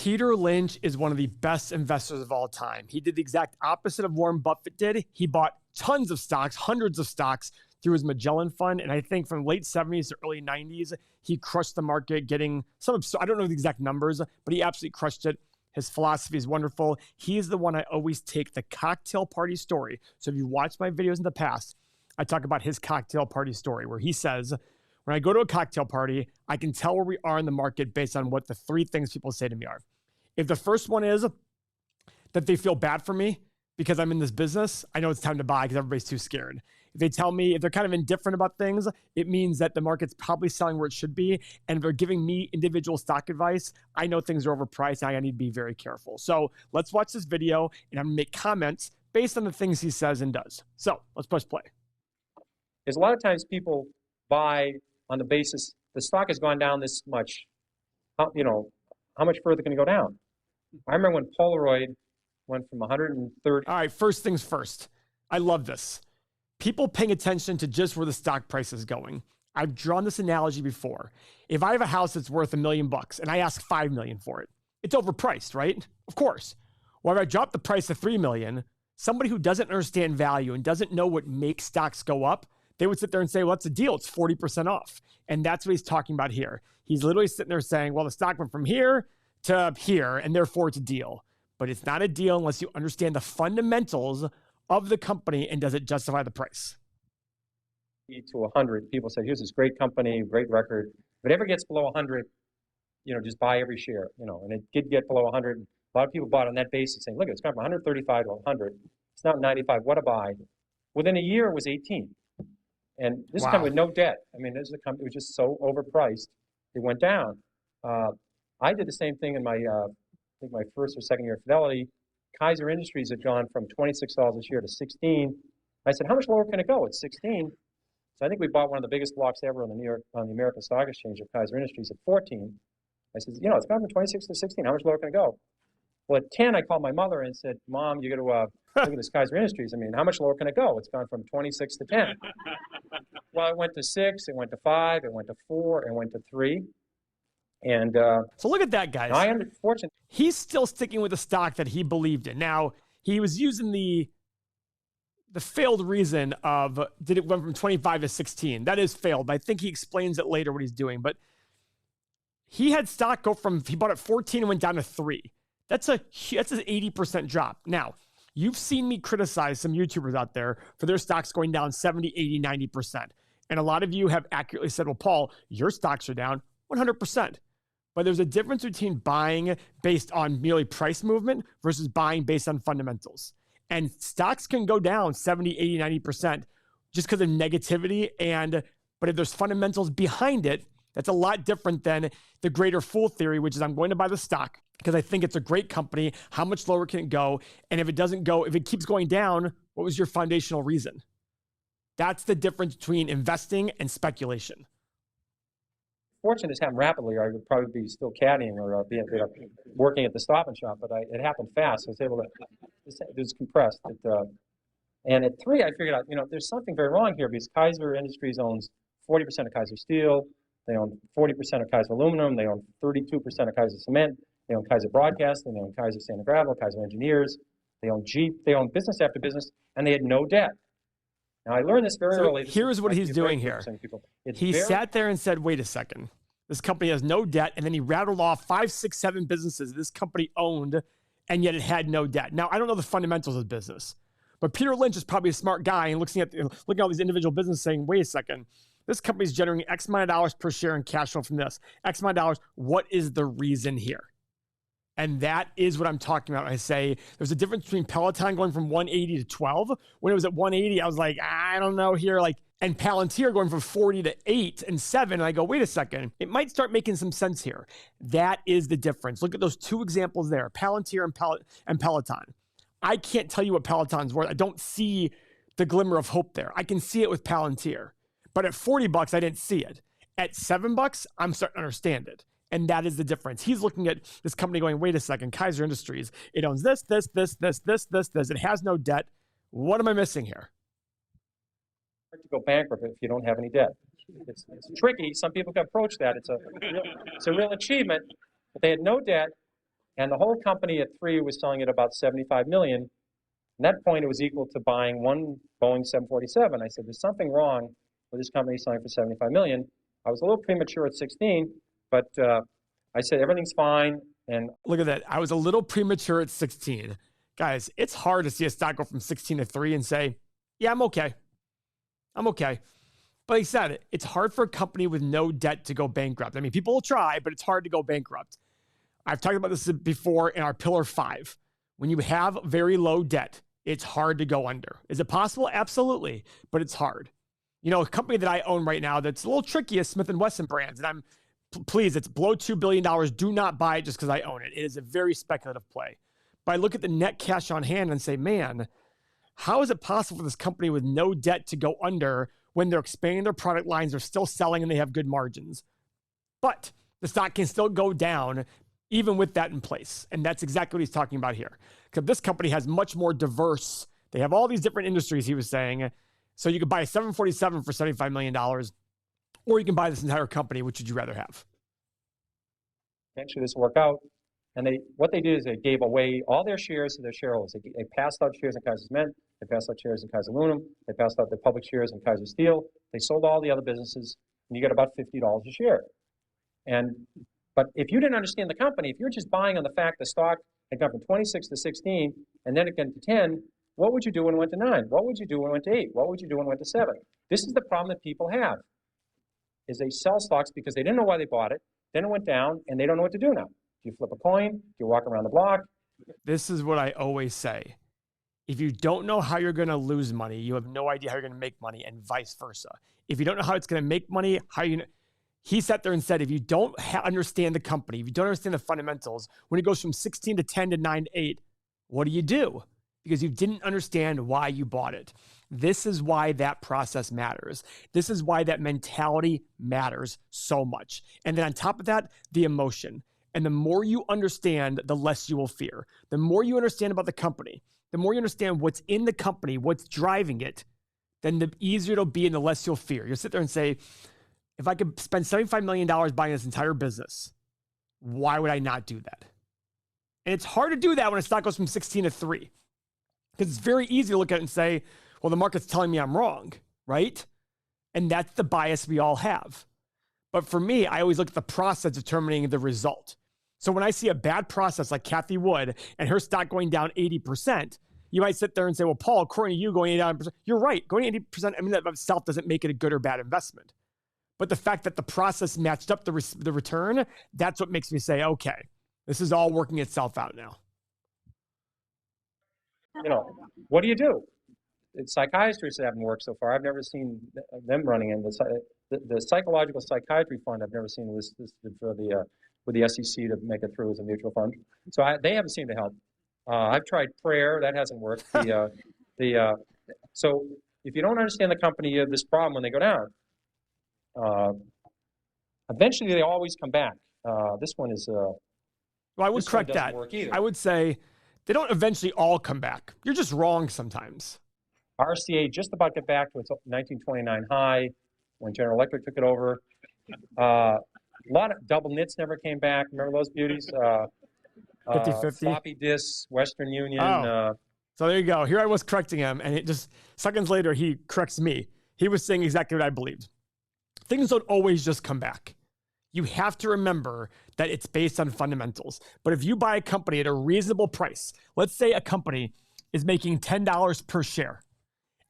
Peter Lynch is one of the best investors of all time. He did the exact opposite of Warren Buffett did. He bought tons of stocks, hundreds of stocks through his Magellan fund. And I think from late 70s to early 90s, he crushed the market, getting some, I don't know the exact numbers, but he absolutely crushed it. His philosophy is wonderful. He's the one I always take the cocktail party story. So if you watched my videos in the past, I talk about his cocktail party story where he says, when I go to a cocktail party, I can tell where we are in the market based on what the three things people say to me are. If the first one is that they feel bad for me because I'm in this business, I know it's time to buy because everybody's too scared. If they tell me, if they're kind of indifferent about things, it means that the market's probably selling where it should be. And if they're giving me individual stock advice, I know things are overpriced and I need to be very careful. So let's watch this video and I'm gonna make comments based on the things he says and does. So let's press play. There's a lot of times people buy on the basis the stock has gone down this much. How much further can it go down? I remember when Polaroid went from 130. All right, first things first. I love this. People paying attention to just where the stock price is going. I've drawn this analogy before. If I have a house that's worth $1 million and I ask $5 million for it, it's overpriced, right? Of course. Or if I drop the price to $3 million, somebody who doesn't understand value and doesn't know what makes stocks go up, they would sit there and say, well, that's a deal. It's 40% off. And that's what he's talking about here. He's literally sitting there saying, well, the stock went from here to here, and therefore it's a deal. But it's not a deal unless you understand the fundamentals of the company and does it justify the price. To 100, people say, here's this great company, great record. If it ever gets below 100, just buy every share, and it did get below 100. A lot of people bought on that basis saying, look, it's gone from 135 to 100. It's now 95. What a buy. Within a year, it was 18. And this company with no debt. I mean, this is a company was just so overpriced, it went down. I did the same thing in my, I think my first or second year at Fidelity. Kaiser Industries had gone from $26 this year to 16. I said, how much lower can it go? It's 16. So I think we bought one of the biggest blocks ever on the American Stock Exchange of Kaiser Industries at 14. I said, it's gone from 26 to 16. How much lower can it go? Well, at 10, I called my mother and said, Mom, you got to look at this Kaiser Industries. I mean, how much lower can it go? It's gone from 26 to 10. Well, it went to 6, it went to 5, it went to 4, it went to 3. And so look at that, guys. He's still sticking with the stock that he believed in. Now, he was using the failed reason of, did it went from 25 to 16? That is failed, but I think he explains it later what he's doing. But he had stock go from, he bought at 14 and went down to 3. That's an 80% drop. Now, you've seen me criticize some YouTubers out there for their stocks going down 70, 80, 90%. And a lot of you have accurately said, well, Paul, your stocks are down 100%. But there's a difference between buying based on merely price movement versus buying based on fundamentals. And stocks can go down 70, 80, 90% just because of negativity. But if there's fundamentals behind it, that's a lot different than the greater fool theory, which is I'm going to buy the stock because I think it's a great company. How much lower can it go? And if it keeps going down, what was your foundational reason? That's the difference between investing and speculation. Fortunate this happened rapidly, or I would probably be still caddying or working at the Stop and Shop, but it happened fast. So I was able to, it was compressed. And at 3, I figured out, there's something very wrong here because Kaiser Industries owns 40% of Kaiser Steel. They own 40% of Kaiser Aluminum. They own 32% of Kaiser Cement. They own Kaiser Broadcasting. They own Kaiser Sand & Gravel, Kaiser Engineers. They own Jeep. They own business after business, and they had no debt. Now, I learned this very early. Here's what he's doing here. He sat there and said, wait a second. This company has no debt. And then he rattled off 5, 6, 7 businesses this company owned, and yet it had no debt. Now, I don't know the fundamentals of business, but Peter Lynch is probably a smart guy and looking at all these individual businesses saying, wait a second. This company's generating X amount of dollars per share in cash flow from this. X amount of dollars. What is the reason here? And that is what I'm talking about. I say there's a difference between Peloton going from 180 to 12. When it was at 180, I was like, I don't know here. And Palantir going from 40 to 8 and 7. And I go, wait a second. It might start making some sense here. That is the difference. Look at those 2 examples there, Palantir and Peloton. I can't tell you what Peloton's worth. I don't see the glimmer of hope there. I can see it with Palantir. But at $40, I didn't see it. At $7, I'm starting to understand it. And that is the difference. He's looking at this company going, wait a second, Kaiser Industries. It owns this. It has no debt. What am I missing here? To go bankrupt if you don't have any debt. It's tricky. Some people can approach that. It's a real achievement. But they had no debt. And the whole company at 3 was selling at about 75 million. At that point, it was equal to buying one Boeing 747. I said, there's something wrong with this company selling for 75 million. I was a little premature at 16, but I said, everything's fine. And look at that. I was a little premature at 16. Guys, it's hard to see a stock go from 16 to 3 and say, yeah, I'm okay. I'm okay. But he said it's hard for a company with no debt to go bankrupt. I mean, people will try, but it's hard to go bankrupt. I've talked about this before in our pillar 5. When you have very low debt, it's hard to go under. Is it possible? Absolutely, but it's hard. You know, a company that I own right now that's a little tricky is Smith & Wesson Brands. And please, it's below $2 billion. Do not buy it just because I own it. It is a very speculative play. But I look at the net cash on hand and say, man, how is it possible for this company with no debt to go under when they're expanding their product lines, they're still selling, and they have good margins? But the stock can still go down even with that in place. And that's exactly what he's talking about here. Because this company has much more diverse. They have all these different industries, he was saying. So you could buy a 747 for $75 million, or you can buy this entire company. Which would you rather have? Eventually this will work out. And what they did is they gave away all their shares to their shareholders. They passed out shares in Kaiser Cement. They passed out shares in Kaiser Aluminum. They passed out their public shares in Kaiser Steel. They sold all the other businesses, and you get about $50 a share. But if you didn't understand the company, if you're just buying on the fact the stock had gone from 26 to 16, and then it went to 10, what would you do when it went to 9? What would you do when it went to 8? What would you do when it went to 7? This is the problem that people have, is they sell stocks because they didn't know why they bought it, then it went down, and they don't know what to do now. Do you flip a coin? Do you walk around the block? This is what I always say. If you don't know how you're going to lose money, you have no idea how you're going to make money, and vice versa. If you don't know how it's going to make money, he sat there and said, if you don't understand the company, if you don't understand the fundamentals, when it goes from 16 to 10 to 9 to 8, what do? Because you didn't understand why you bought it. This is why that process matters. This is why that mentality matters so much. And then on top of that, the emotion. And the more you understand, the less you will fear. The more you understand about the company, the more you understand what's in the company, what's driving it, then the easier it'll be and the less you'll fear. You'll sit there and say, if I could spend $75 million buying this entire business, why would I not do that? And it's hard to do that when a stock goes from 16 to 3. Because it's very easy to look at it and say, well, the market's telling me I'm wrong, right? And that's the bias we all have. But for me, I always look at the process determining the result. So when I see a bad process like Kathy Wood and her stock going down 80%, you might sit there and say, well, Paul, according to you, going down 80%, you're right. Going 80%, I mean, that itself doesn't make it a good or bad investment. But the fact that the process matched up the return, that's what makes me say, okay, this is all working itself out now. You know, what do you do? Psychiatrists haven't worked so far. I've never seen them running in the psychological psychiatry fund. I've never seen listed for with the SEC to make it through as a mutual fund. So they haven't seemed to help. I've tried prayer. That hasn't worked. So if you don't understand the company, you have this problem when they go down. Eventually, they always come back. This one is. Well, I would correct that. I would say they don't eventually all come back. You're just wrong sometimes. RCA just about got back to its 1929 high when General Electric took it over. A lot of double knits never came back. Remember those beauties? 50-50? Floppy disks, Western Union. So there you go. Here I was correcting him, and it just seconds later he corrects me. He was saying exactly what I believed. Things don't always just come back. You have to remember that it's based on fundamentals. But if you buy a company at a reasonable price, let's say a company is making $10 per share,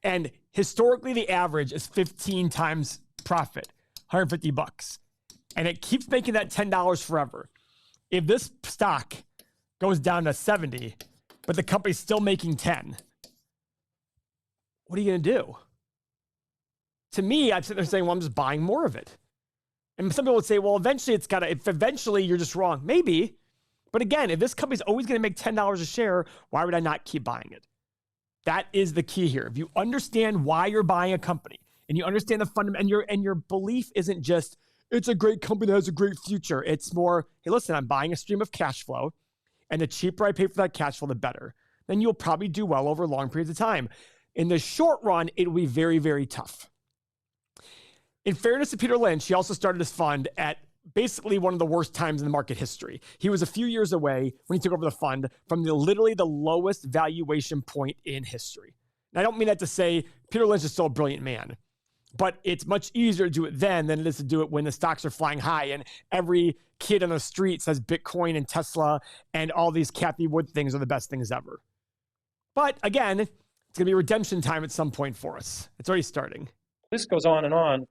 and historically the average is 15 times profit, $150, and it keeps making that $10 forever. If this stock goes down to 70, but the company's still making 10, what are you going to do? To me, I'd sit there saying, well, I'm just buying more of it. And some people would say, well, eventually if eventually you're just wrong, maybe. But again, if this company's always going to make $10 a share, why would I not keep buying it? That is the key here. If you understand why you're buying a company and you understand the fundamental, and your belief isn't just, it's a great company that has a great future. It's more, hey, listen, I'm buying a stream of cash flow, and the cheaper I pay for that cash flow, the better. Then you'll probably do well over long periods of time. In the short run, it will be very, very tough. In fairness to Peter Lynch, he also started his fund at basically one of the worst times in the market history. He was a few years away when he took over the fund from literally the lowest valuation point in history. And I don't mean that to say Peter Lynch is still a brilliant man, but it's much easier to do it then than it is to do it when the stocks are flying high and every kid on the street says Bitcoin and Tesla and all these Cathie Wood things are the best things ever. But again, it's going to be redemption time at some point for us. It's already starting. This goes on and on.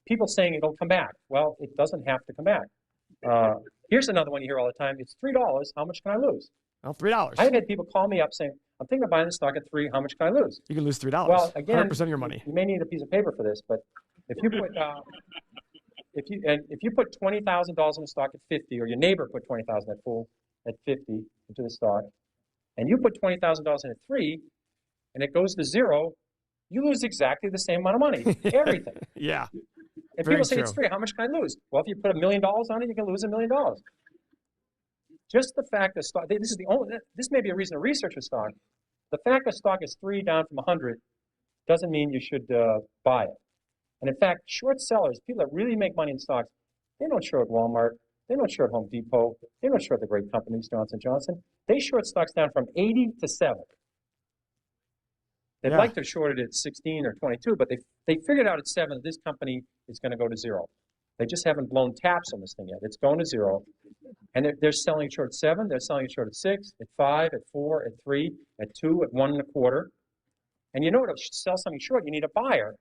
People saying it'll come back. Well, it doesn't have to come back. Here's another one you hear all the time. It's $3. How much can I lose? Well, $3. I've had people call me up saying, I'm thinking of buying the stock at $3. How much can I lose? You can lose $3. Well, again, 100% of your money. You may need a piece of paper for this, but if you put if you put $20,000 in the stock at 50, or your neighbor put $20,000 at 50 into the stock, and you put $20,000 in at 3, and it goes to 0, you lose exactly the same amount of money. Everything. Yeah. And people say it's 3. How much can I lose? Well, if you put $1 million on it, you can lose $1 million. Just the fact that stock, this may be a reason to research a stock. The fact that stock is 3 down from 100 doesn't mean you should buy it. And in fact, short sellers, people that really make money in stocks, they don't short Walmart, they don't short Home Depot, they don't short the great companies, Johnson & Johnson. They short stocks down from 80 to 7. They'd like to have shorted it at 16 or 22, but they figured out at 7 that this company is going to go to 0. They just haven't blown taps on this thing yet. It's going to 0. And they're selling short 7, they're selling short at 6, at 5, at 4, at 3, at 2, at 1.25. And you know to sell something short, you need a buyer.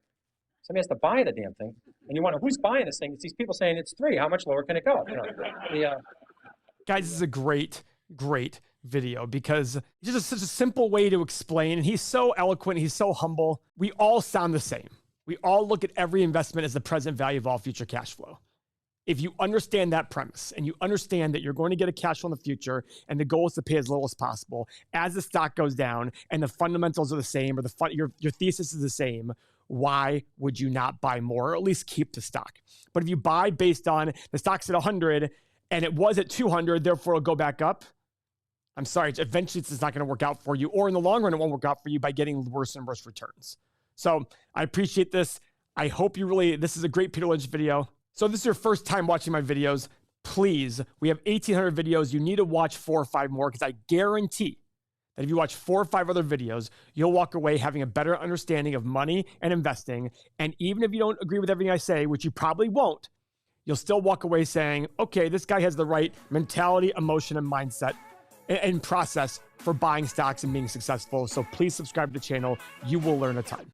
Somebody has to buy the damn thing. And you wonder, who's buying this thing? It's these people saying it's 3. How much lower can it go? You know, Guys, this is a great video because it's just such a simple way to explain. And he's so eloquent. He's so humble. We all sound the same. We all look at every investment as the present value of all future cash flow. If you understand that premise and you understand that you're going to get a cash flow in the future and the goal is to pay as little as possible, as the stock goes down and the fundamentals are the same, or your thesis is the same, why would you not buy more, or at least keep the stock? But if you buy based on the stock's at 100 and it was at 200, therefore it'll go back up, I'm sorry, eventually it's not going to work out for you, or in the long run, it won't work out for you by getting worse and worse returns. So I appreciate this. I hope this is a great Peter Lynch video. So if this is your first time watching my videos, please, we have 1,800 videos. You need to watch 4 or 5 more, because I guarantee that if you watch 4 or 5 other videos, you'll walk away having a better understanding of money and investing. And even if you don't agree with everything I say, which you probably won't, you'll still walk away saying, okay, this guy has the right mentality, emotion, and mindset and process for buying stocks and being successful. So please subscribe to the channel. You will learn a ton.